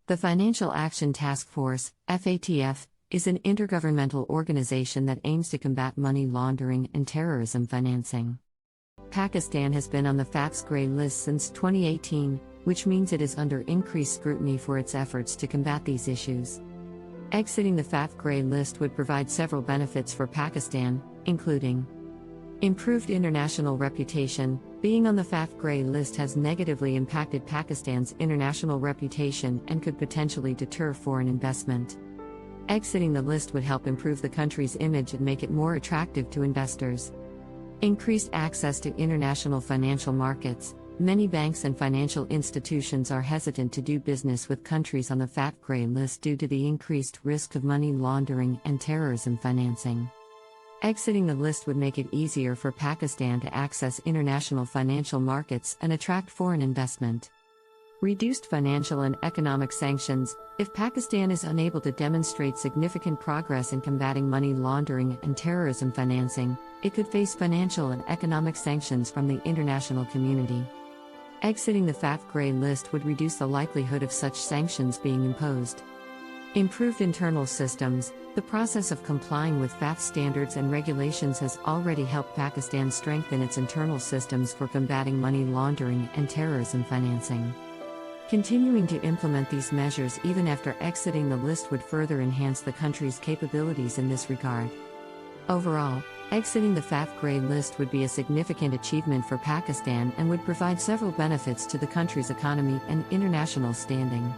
The Financial Action Task Force, FATF, is an intergovernmental organization that aims to combat money laundering and terrorism financing. Pakistan has been on the FATF's grey list since 2018, which means it is under increased scrutiny for its efforts to combat these issues. Exiting the FATF grey list would provide several benefits for Pakistan, including improved international reputation. Being on the FATF grey list has negatively impacted Pakistan's international reputation and could potentially deter foreign investment. Exiting the list would help improve the country's image and make it more attractive to investors. Increased access to international financial markets. Many banks and financial institutions are hesitant to do business with countries on the FATF grey list due to the increased risk of money laundering and terrorism financing. Exiting the list would make it easier for Pakistan to access international financial markets and attract foreign investment. Reduced financial and economic sanctions. If Pakistan is unable to demonstrate significant progress in combating money laundering and terrorism financing, it could face financial and economic sanctions from the international community. Exiting the FATF grey list would reduce the likelihood of such sanctions being imposed. Improved internal systems. The process of complying with FATF standards and regulations has already helped Pakistan strengthen its internal systems for combating money laundering and terrorism financing. Continuing to implement these measures even after exiting the list would further enhance the country's capabilities in this regard. Overall, exiting the FATF grey list would be a significant achievement for Pakistan and would provide several benefits to the country's economy and international standing.